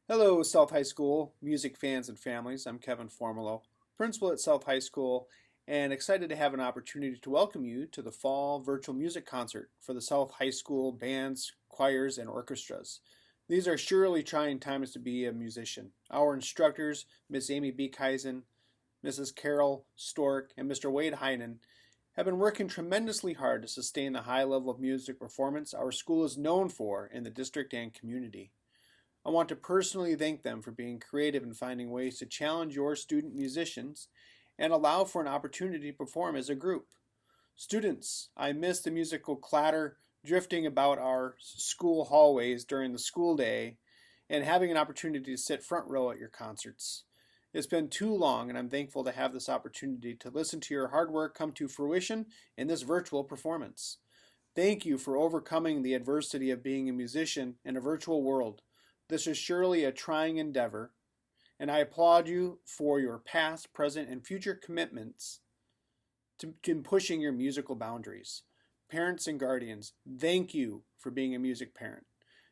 Hello, South High School music fans and families. I'm Kevin Formolo, principal at South High School, and excited to have an opportunity to welcome you to the fall virtual music concert for the South High School bands, choirs, and orchestras. These are surely trying times to be a musician. Our instructors, Miss Amy Beekhuizen, Mrs. Carol Stork, and Mr. Wade Heinen, have been working tremendously hard to sustain the high level of music performance our school is known for in the district and community. I want to personally thank them for being creative and finding ways to challenge your student musicians and allow for an opportunity to perform as a group. Students, I miss the musical clatter drifting about our school hallways during the school day and having an opportunity to sit front row at your concerts. It's been too long, and I'm thankful to have this opportunity to listen to your hard work come to fruition in this virtual performance. Thank you for overcoming the adversity of being a musician in a virtual world. This is surely a trying endeavor, and I applaud you for your past, present, and future commitments to pushing your musical boundaries. Parents and guardians, thank you for being a music parent.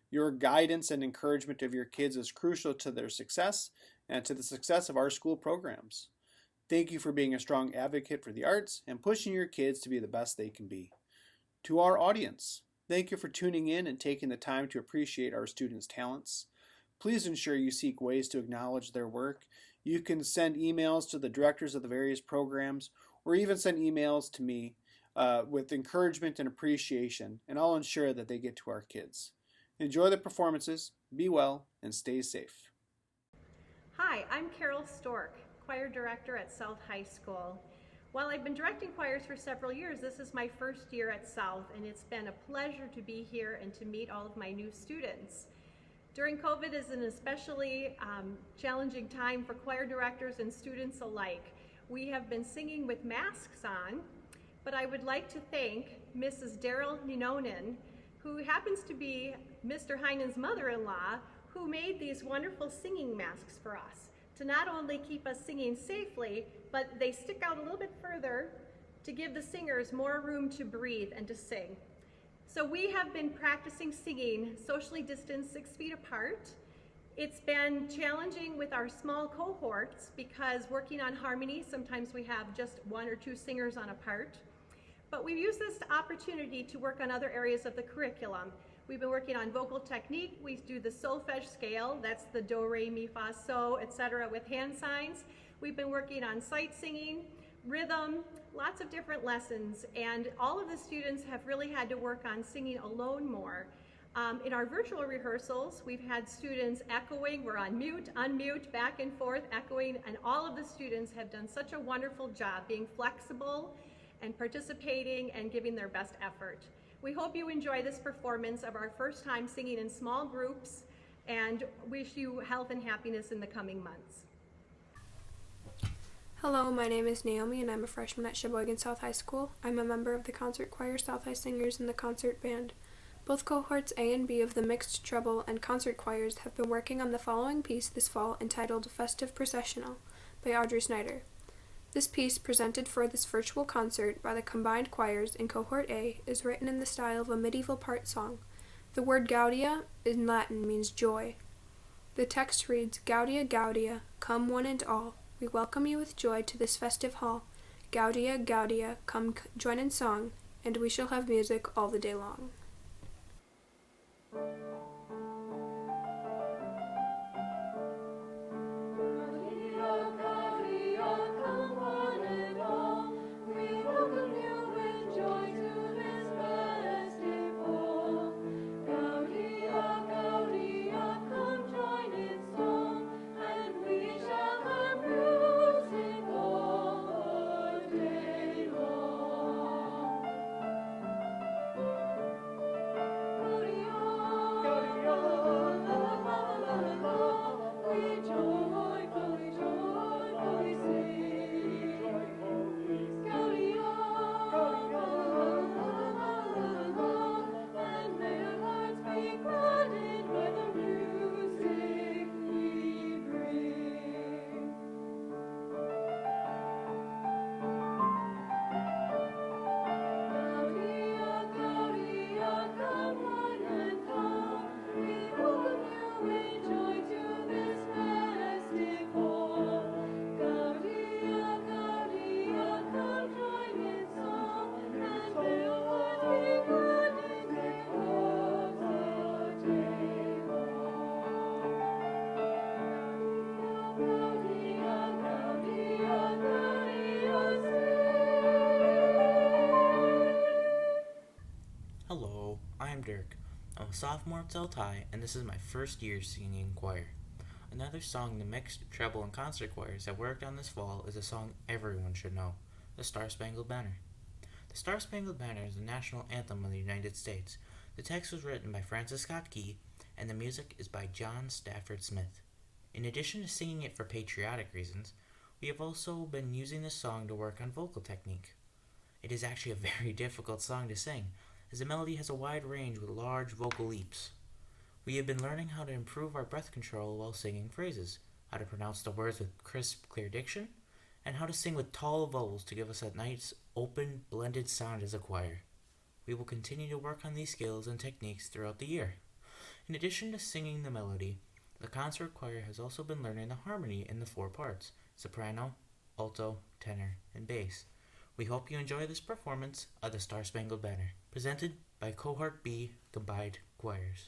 Your guidance and encouragement of your kids is crucial to their success and to the success of our school programs. Thank you for being a strong advocate for the arts and pushing your kids to be the best they can be. To our audience, thank you for tuning in and taking the time to appreciate our students' talents. Please ensure you seek ways to acknowledge their work. You can send emails to the directors of the various programs or even send emails to me with encouragement and appreciation, and I'll ensure that they get to our kids. Enjoy the performances, be well, and stay safe. Hi, I'm Carol Stork, choir director at South High School. While I've been directing choirs for several years, this is my first year at South, and it's been a pleasure to be here and to meet all of my new students. During COVID is an especially challenging time for choir directors and students alike. We have been singing with masks on, but I would like to thank Mrs. Daryl Ninonen, who happens to be Mr. Heinen's mother-in-law, who made these wonderful singing masks for us to not only keep us singing safely, but they stick out a little bit further to give the singers more room to breathe and to sing. So we have been practicing singing socially distanced 6 feet apart. It's been challenging with our small cohorts because working on harmony, sometimes we have just 1 or 2 singers on a part. But we've used this opportunity to work on other areas of the curriculum. We've been working on vocal technique. We do the solfege scale, that's the do, re, mi, fa, so, etc. with hand signs. We've been working on sight singing, rhythm, lots of different lessons, and all of the students have really had to work on singing alone more. In our virtual rehearsals, we've had students echoing. We're on mute, unmute, back and forth, echoing, and all of the students have done such a wonderful job being flexible and participating and giving their best effort. We hope you enjoy this performance of our first time singing in small groups and wish you health and happiness in the coming months. Hello, my name is Naomi and I'm a freshman at Sheboygan South High School. I'm a member of the concert choir, South High Singers, and the concert band. Both cohorts A and B of the mixed treble and concert choirs have been working on the following piece this fall entitled Festive Processional by Audrey Snyder. This piece, presented for this virtual concert by the combined choirs in Cohort A, is written in the style of a medieval part song. The word Gaudia in Latin means joy. The text reads, Gaudia, Gaudia, come one and all. We welcome you with joy to this festive hall. Gaudia, Gaudia, come join in song, and we shall have music all the day long. Dirk. I'm a sophomore at South High, and this is my first year singing in choir. Another song the mixed, treble, and concert choirs have worked on this fall is a song everyone should know, the Star Spangled Banner. The Star Spangled Banner is the national anthem of the United States. The text was written by Francis Scott Key, and the music is by John Stafford Smith. In addition to singing it for patriotic reasons, we have also been using this song to work on vocal technique. It is actually a very difficult song to sing, as the melody has a wide range with large vocal leaps. We have been learning how to improve our breath control while singing phrases, how to pronounce the words with crisp, clear diction, and how to sing with tall vowels to give us a nice, open, blended sound as a choir. We will continue to work on these skills and techniques throughout the year. In addition to singing the melody, the concert choir has also been learning the harmony in the 4 parts: soprano, alto, tenor, and bass. We hope you enjoy this performance of the Star Spangled Banner, presented by Cohort B Combined Choirs.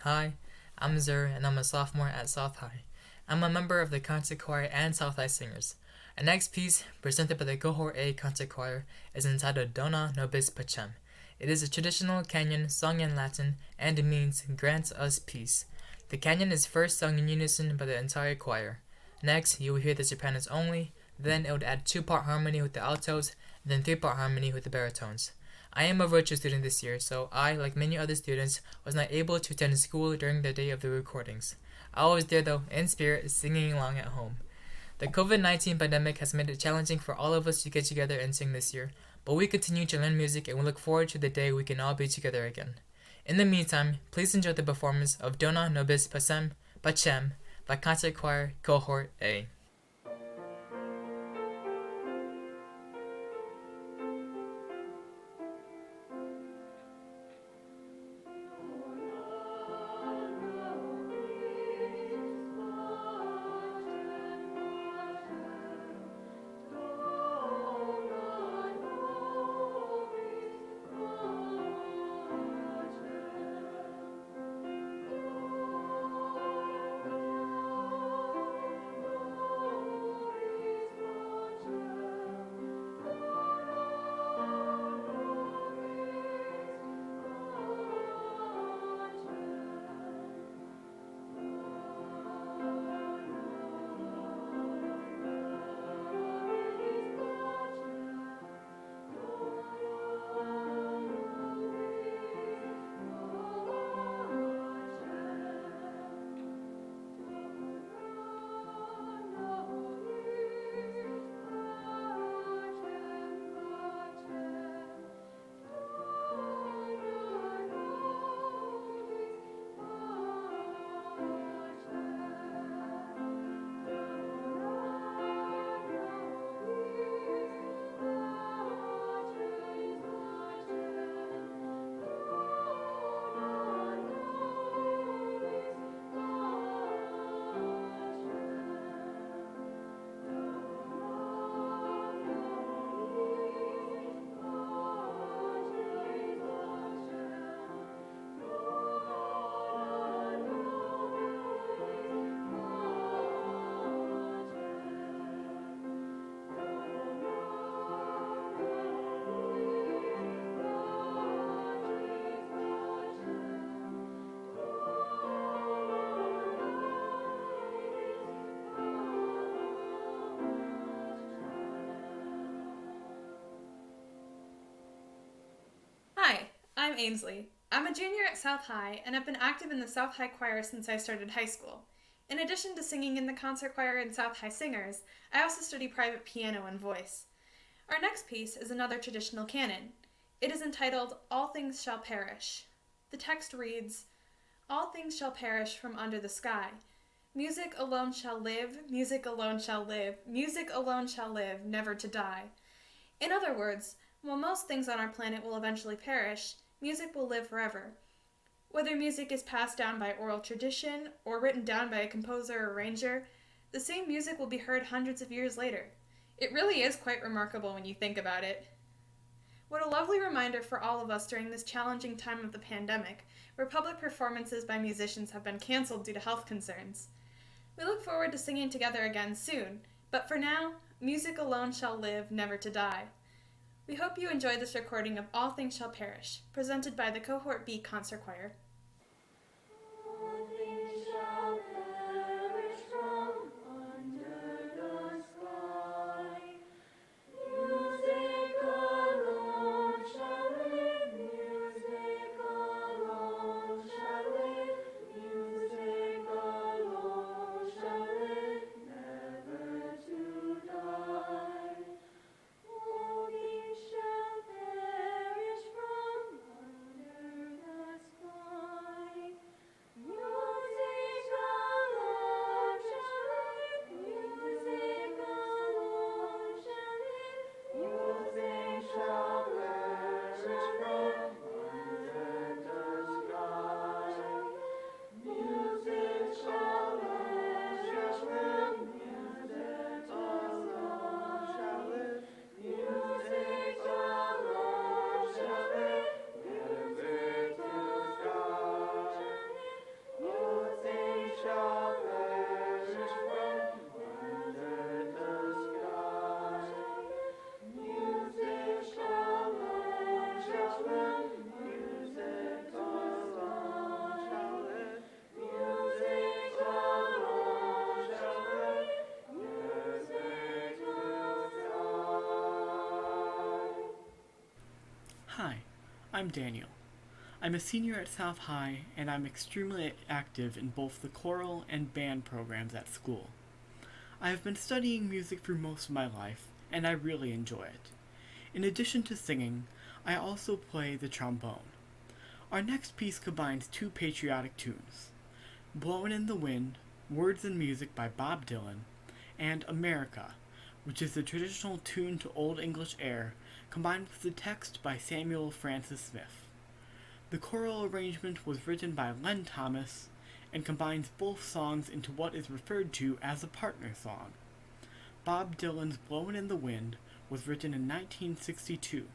Hi, I'm Zur, and I'm a sophomore at South High. I'm a member of the concert choir and South High Singers. Our next piece, presented by the Cohort A concert choir, is entitled Dona Nobis Pacem. It is a traditional canyon sung in Latin, and it means grant us peace. The canyon is first sung in unison by the entire choir. Next, you will hear the sopranos only, then it would add 2-part harmony with the altos, and then 3-part harmony with the baritones. I am a virtual student this year, so I, like many other students, was not able to attend school during the day of the recordings. I was there though, in spirit, singing along at home. The COVID-19 pandemic has made it challenging for all of us to get together and sing this year, but we continue to learn music and we look forward to the day we can all be together again. In the meantime, please enjoy the performance of Dona Nobis Pacem by Concert Choir Cohort A. I'm Ainsley. I'm a junior at South High and have been active in the South High Choir since I started high school. In addition to singing in the concert choir and South High Singers, I also study private piano and voice. Our next piece is another traditional canon. It is entitled, All Things Shall Perish. The text reads, All things shall perish from under the sky. Music alone shall live, music alone shall live, music alone shall live, never to die. In other words, while most things on our planet will eventually perish, music will live forever. Whether music is passed down by oral tradition or written down by a composer or arranger, the same music will be heard hundreds of years later. It really is quite remarkable when you think about it. What a lovely reminder for all of us during this challenging time of the pandemic, where public performances by musicians have been canceled due to health concerns. We look forward to singing together again soon, but for now, music alone shall live, never to die. We hope you enjoy this recording of All Things Shall Perish, presented by the Cohort B Concert Choir. All things shall perish from under the sky. Music alone shall live, music alone shall live, music alone shall live, never to die. All things shall perish from under the sky. Music alone shall live, music alone shall live, music shall perish from under the sky. Music shall perish from music alone shall live, music alone shall live, music to sky. Music shall perish from under the sky. Music shall live, music alone shall live, music alone shall live, music to sky. Hi, I'm Daniel. I'm a senior at South High, and I'm extremely active in both the choral and band programs at school. I have been studying music for most of my life, and I really enjoy it. In addition to singing, I also play the trombone. Our next piece combines two patriotic tunes, Blowin' in the Wind, words and music by Bob Dylan, and America, which is the traditional tune to Old English air, combined with the text by Samuel Francis Smith. The choral arrangement was written by Len Thomas and combines both songs into what is referred to as a partner song. Bob Dylan's Blowin' in the Wind was written in 1962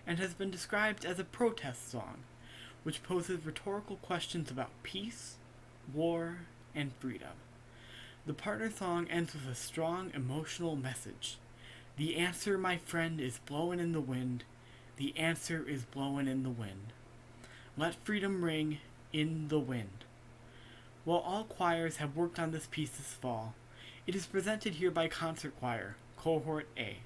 and has been described as a protest song, which poses rhetorical questions about peace, war, and freedom. The partner song ends with a strong emotional message. The answer, my friend, is blowin' in the wind. The answer is blowin' in the wind. Let freedom ring in the wind. While all choirs have worked on this piece this fall, it is presented here by Concert Choir, Cohort A.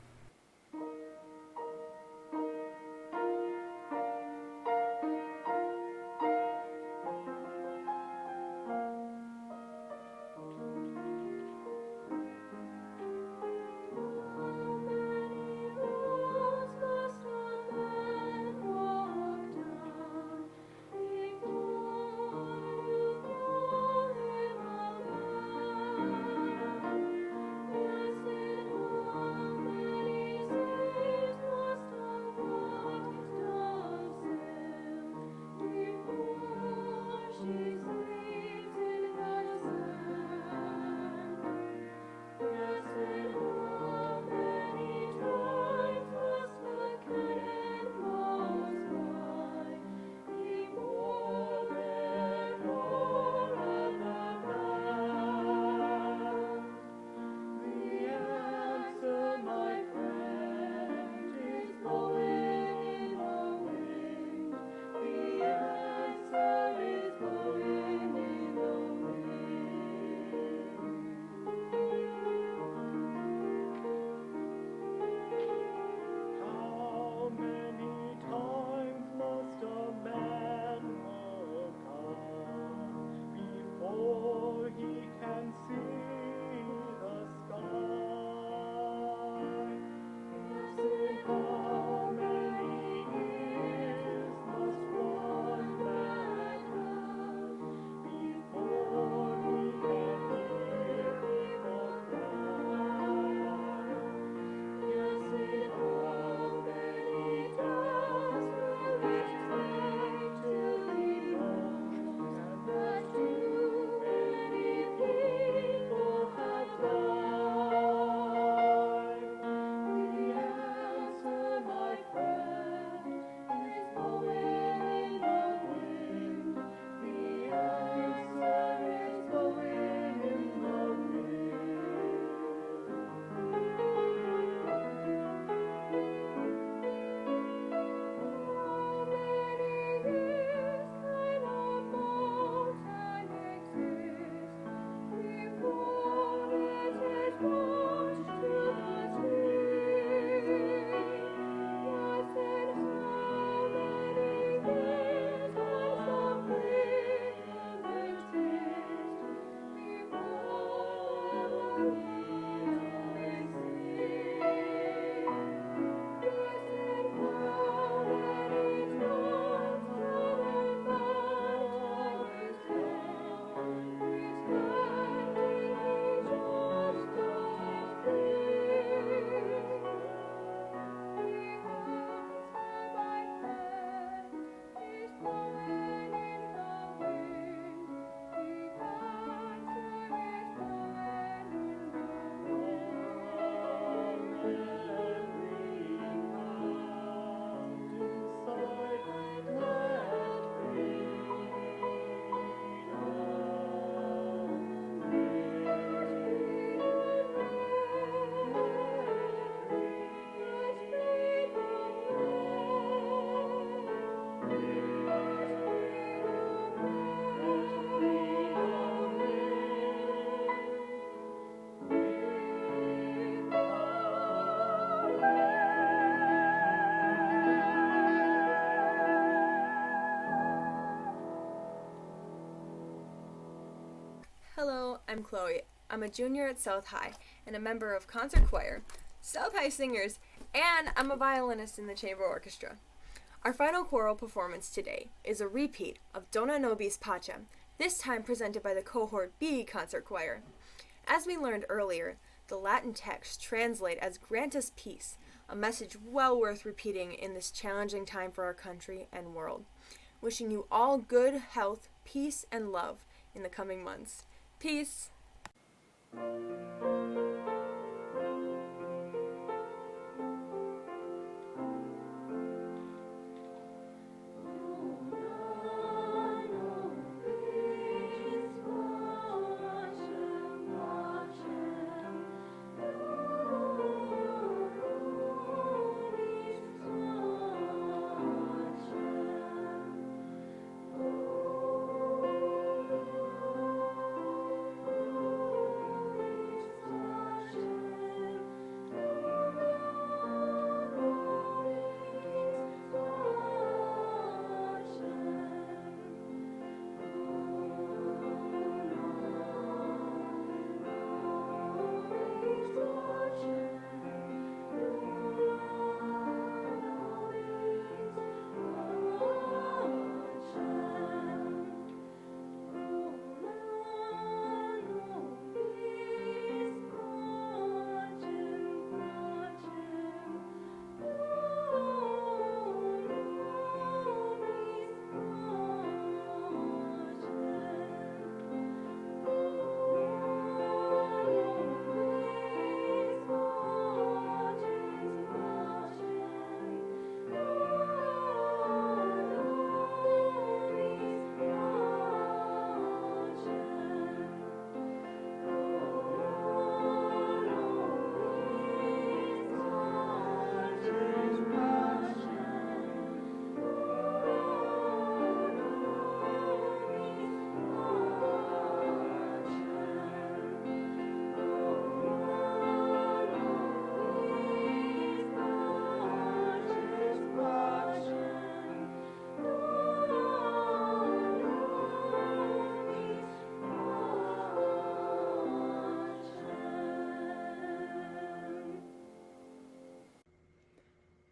Yes, it I'm Chloe. I'm a junior at South High and a member of concert choir, South High Singers, and I'm a violinist in the chamber orchestra. Our final choral performance today is a repeat of Dona Nobis Pacem, this time presented by the Cohort B concert choir. As we learned earlier, the Latin texts translate as "Grant us peace," a message well worth repeating in this challenging time for our country and world. Wishing you all good health, peace, and love in the coming months. Peace!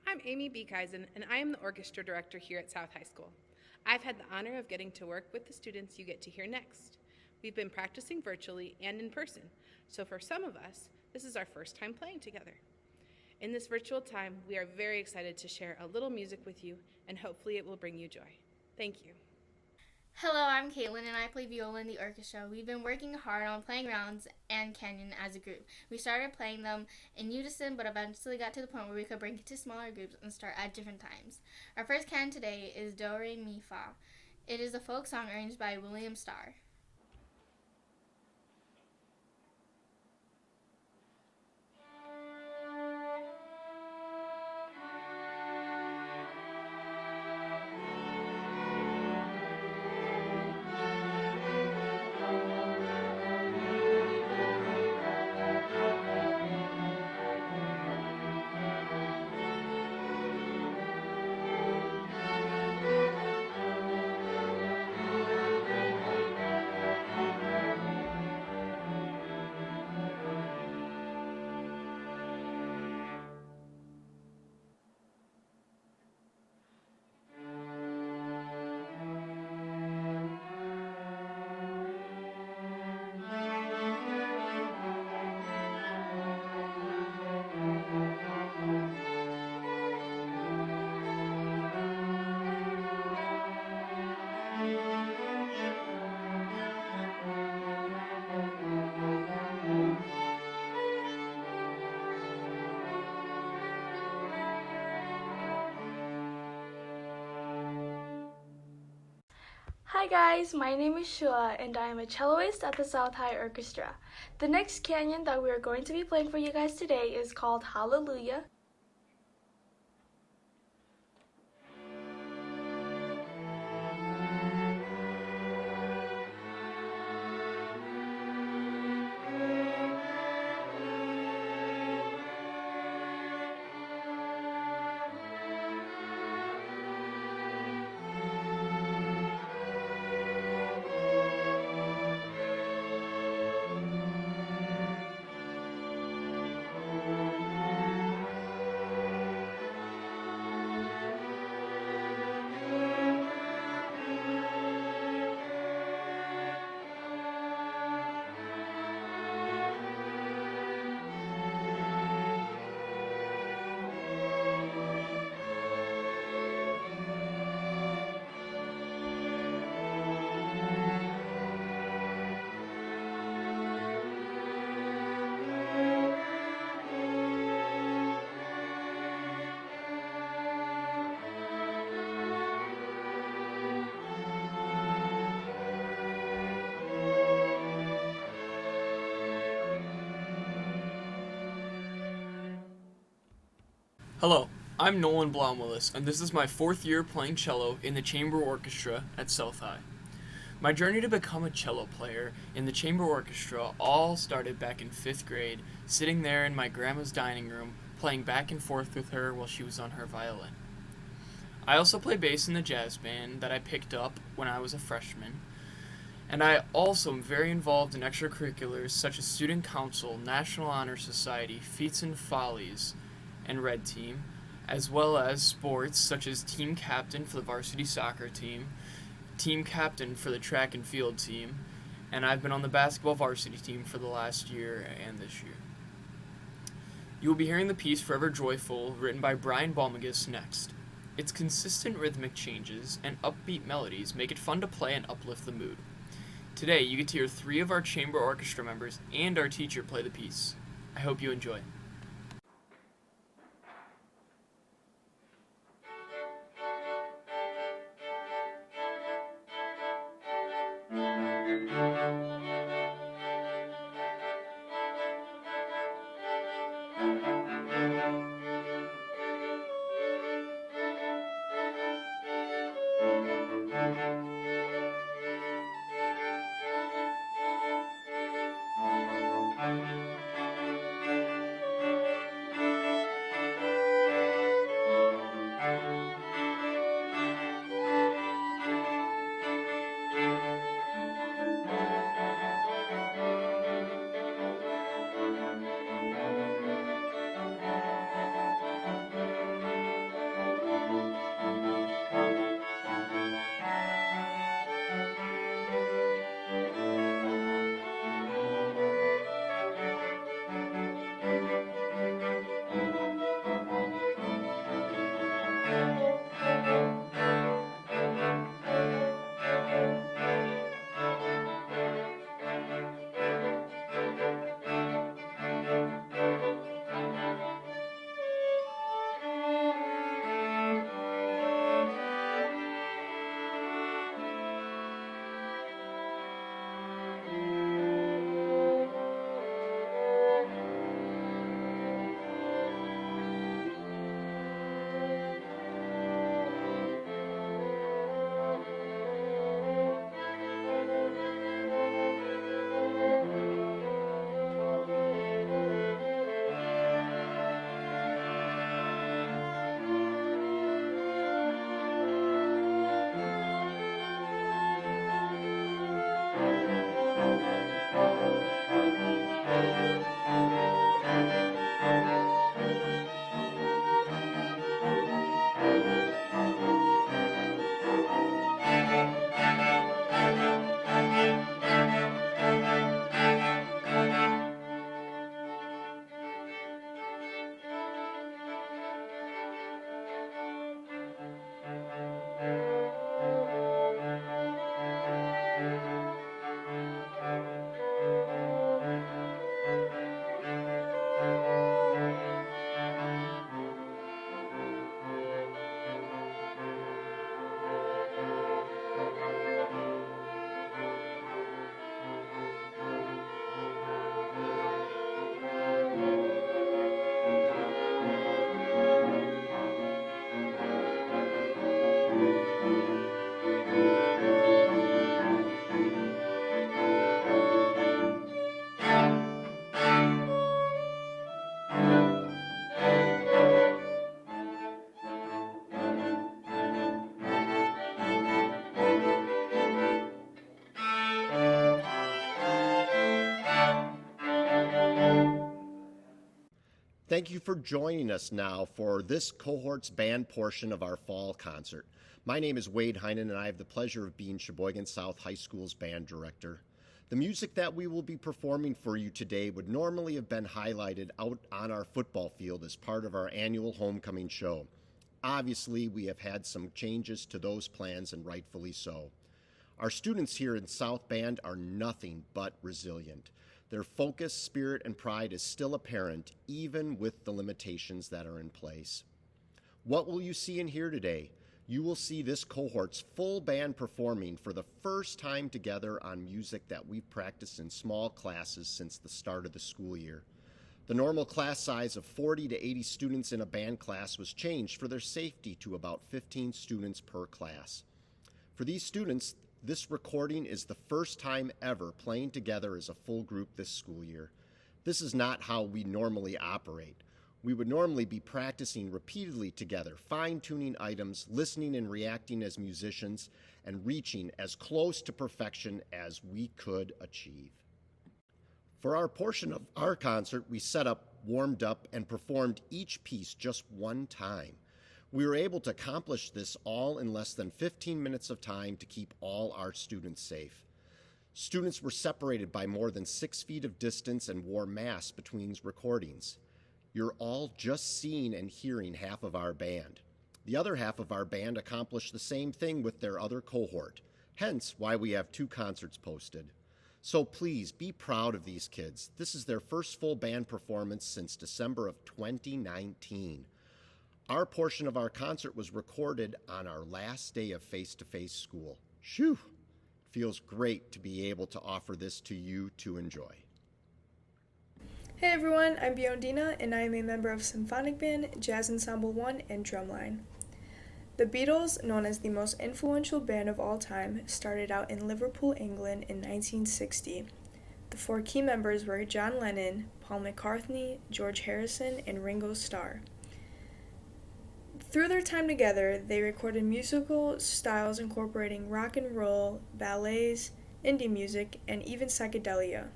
I'm Amy Beekhuizen, and I am the orchestra director here at South High School. I've had the honor of getting to work with the students you get to hear next. We've been practicing virtually and in person, so for some of us, this is our first time playing together. In this virtual time, we are very excited to share a little music with you, and hopefully it will bring you joy. Thank you. Hello, I'm Caitlin and I play viola in the orchestra. We've been working hard on playing rounds and canyon as a group. We started playing them in unison, but eventually got to the point where we could break into smaller groups and start at different times. Our first canon today is Do Re Mi Fa. It is a folk song arranged by William Starr. Hi guys, my name is Shua and I am a celloist at the South High Orchestra. The next canyon that we are going to be playing for you guys today is called Hallelujah. Hello, I'm Nolan Blomwillis, and this is my 4th year playing cello in the chamber orchestra at South High. My journey to become a cello player in the chamber orchestra all started back in 5th grade, sitting there in my grandma's dining room, playing back and forth with her while she was on her violin. I also play bass in the jazz band that I picked up when I was a freshman, and I also am very involved in extracurriculars such as Student Council, National Honor Society, Feats and Follies, and Red Team, as well as sports such as team captain for the varsity soccer team captain for the track and field team, and I've been on the basketball varsity team for the last year and this year. You will be hearing the piece Forever Joyful, written by Brian Balmagus, next. Its consistent rhythmic changes and upbeat melodies make it fun to play and uplift the mood. Today, you get to hear 3 of our chamber orchestra members and our teacher play the piece. I hope you enjoy. Thank you for joining us now for this cohort's band portion of our fall concert. My name is Wade Heinen, and I have the pleasure of being Sheboygan South High School's band director. The music that we will be performing for you today would normally have been highlighted out on our football field as part of our annual homecoming show. Obviously, we have had some changes to those plans, and rightfully so. Our students here in South Band are nothing but resilient. Their focus, spirit, and pride is still apparent, even with the limitations that are in place. What will you see and hear today? You will see this cohort's full band performing for the first time together on music that we've practiced in small classes since the start of the school year. The normal class size of 40 to 80 students in a band class was changed for their safety to about 15 students per class. For these students, this recording is the first time ever playing together as a full group this school year. This is not how we normally operate. We would normally be practicing repeatedly together, fine-tuning items, listening and reacting as musicians, and reaching as close to perfection as we could achieve. For our portion of our concert, we set up, warmed up, and performed each piece just one time. We were able to accomplish this all in less than 15 minutes of time to keep all our students safe. Students were separated by more than 6 feet of distance and wore masks between recordings. You're all just seeing and hearing half of our band. The other half of our band accomplished the same thing with their other cohort, hence why we have 2 concerts posted. So please be proud of these kids. This is their first full band performance since December of 2019. Our portion of our concert was recorded on our last day of face-to-face school. Shoo! It feels great to be able to offer this to you to enjoy. Hey everyone, I'm Biondina and I am a member of Symphonic Band, Jazz Ensemble 1, and Drumline. The Beatles, known as the most influential band of all time, started out in Liverpool, England in 1960. The 4 key members were John Lennon, Paul McCartney, George Harrison, and Ringo Starr. Through their time together, they recorded musical styles incorporating rock and roll, ballets, indie music, and even psychedelia.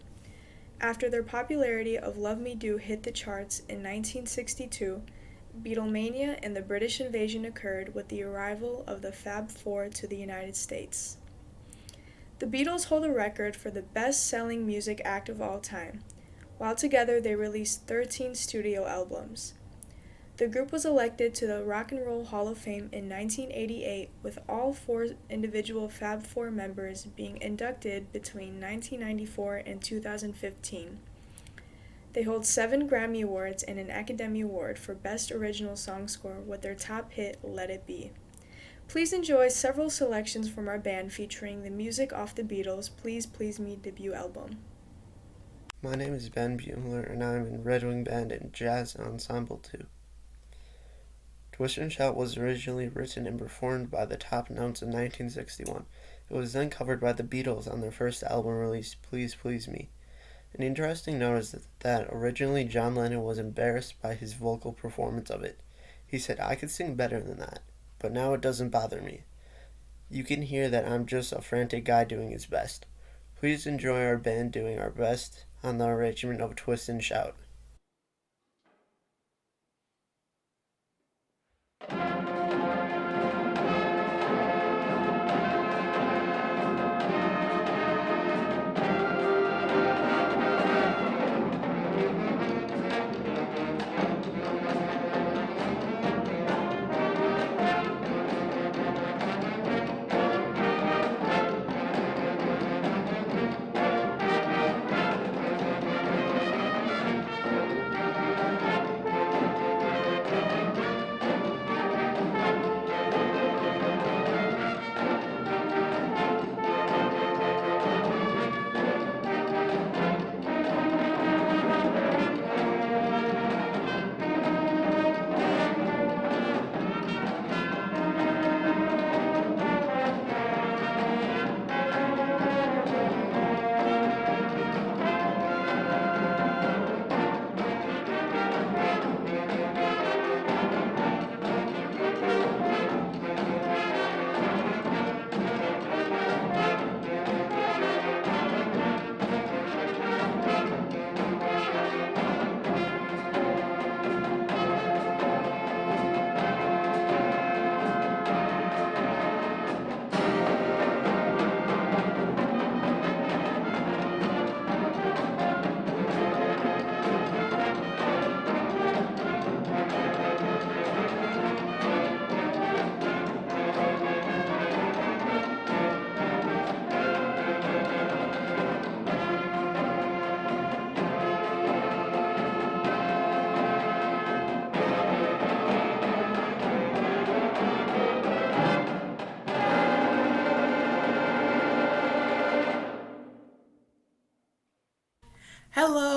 After their popularity of Love Me Do hit the charts in 1962, Beatlemania and the British invasion occurred with the arrival of the Fab Four to the United States. The Beatles hold a record for the best-selling music act of all time. While together, they released 13 studio albums. The group was elected to the Rock and Roll Hall of Fame in 1988, with all 4 individual Fab Four members being inducted between 1994 and 2015. They hold 7 Grammy Awards and an Academy Award for Best Original Song Score with their top hit, Let It Be. Please enjoy several selections from our band featuring the music off the Beatles' Please Please Me debut album. My name is Ben Buemler and I'm in Red Wing Band and Jazz Ensemble 2. Twist and Shout was originally written and performed by the Top Notes in 1961. It was then covered by the Beatles on their first album release, Please Please Me. An interesting note is that originally John Lennon was embarrassed by his vocal performance of it. He said, "I could sing better than that, but now it doesn't bother me. You can hear that I'm just a frantic guy doing his best." Please enjoy our band doing our best on the arrangement of Twist and Shout.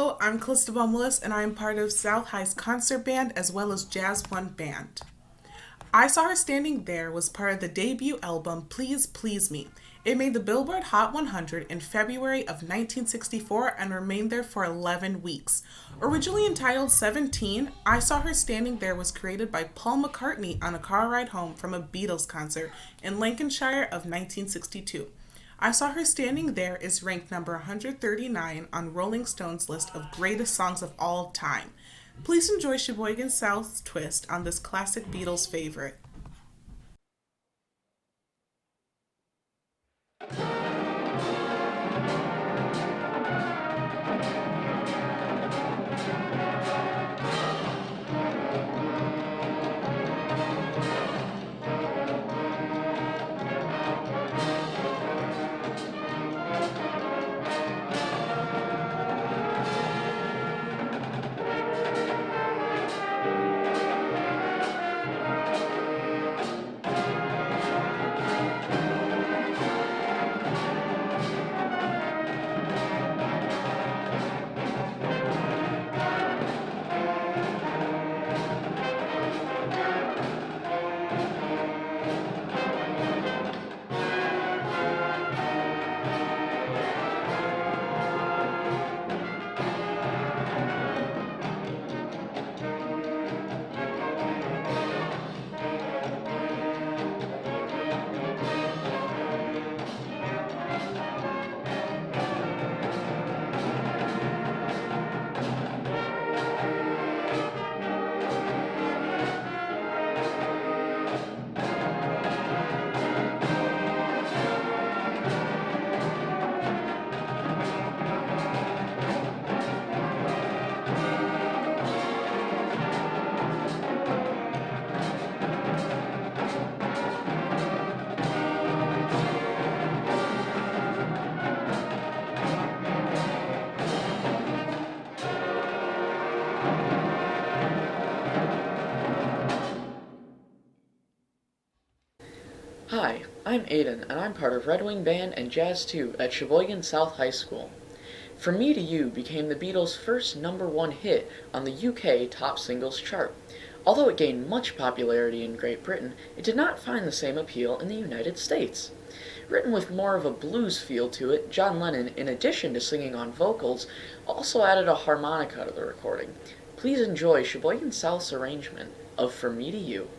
Hello, I'm Calista Willis, and I am part of South High's concert band as well as Jazz One band. I Saw Her Standing There was part of the debut album Please Please Me. It made the Billboard Hot 100 in February of 1964 and remained there for 11 weeks. Originally entitled 17, I Saw Her Standing There was created by Paul McCartney on a car ride home from a Beatles concert in Lancashire of 1962. I Saw Her Standing There is ranked number 139 on Rolling Stone's list of greatest songs of all time. Please enjoy Sheboygan South's twist on this classic Beatles favorite. Hi, I'm Aiden, and I'm part of Red Wing Band and Jazz 2 at Sheboygan South High School. From Me to You became the Beatles' first #1 hit on the UK Top Singles chart. Although it gained much popularity in Great Britain, it did not find the same appeal in the United States. Written with more of a blues feel to it, John Lennon, in addition to singing on vocals, also added a harmonica to the recording. Please enjoy Sheboygan South's arrangement of From Me to You.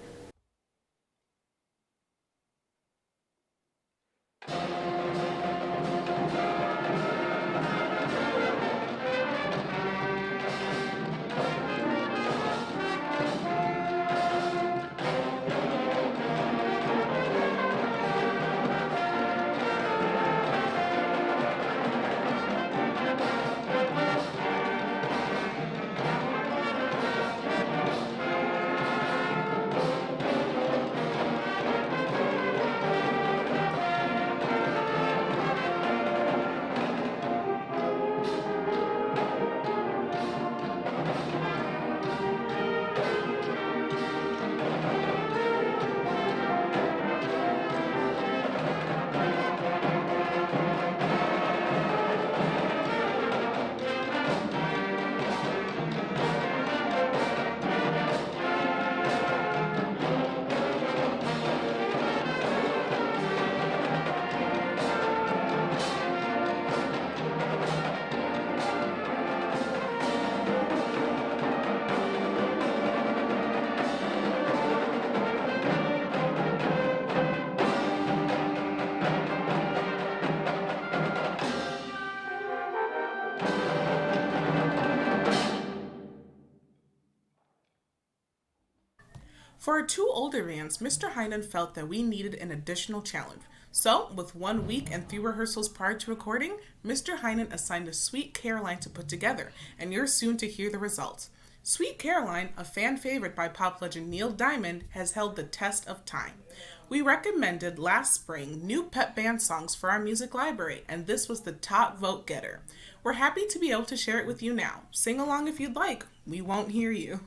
For our two older bands, Mr. Heinen felt that we needed an additional challenge. So, with 1 week and 3 rehearsals prior to recording, Mr. Heinen assigned a Sweet Caroline to put together, and you're soon to hear the results. Sweet Caroline, a fan favorite by pop legend Neil Diamond, has held the test of time. We recommended last spring new pep band songs for our music library, and this was the top vote getter. We're happy to be able to share it with you now. Sing along if you'd like. We won't hear you.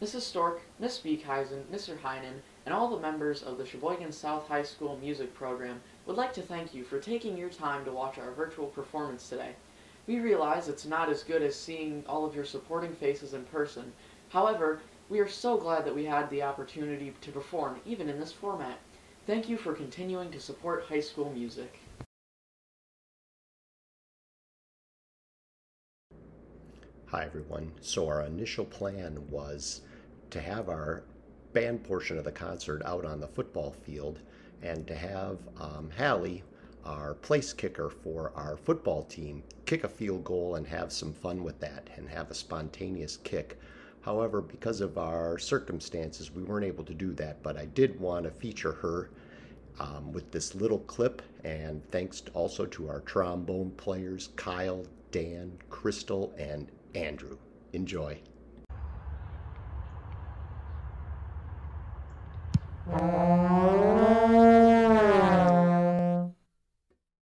Mrs. Stork, Miss Beekhuizen, Mr. Heinen, and all the members of the Sheboygan South High School music program would like to thank you for taking your time to watch our virtual performance today. We realize it's not as good as seeing all of your supporting faces in person. However, we are so glad that we had the opportunity to perform even in this format. Thank you for continuing to support high school music. Hi everyone. So our initial plan was to have our band portion of the concert out on the football field and to have Hallie, our place kicker for our football team, kick a field goal and have some fun with that and have a spontaneous kick. However, because of our circumstances, we weren't able to do that, but I did want to feature her with this little clip, and thanks also to our trombone players, Kyle, Dan, Crystal, and Andrew. Enjoy.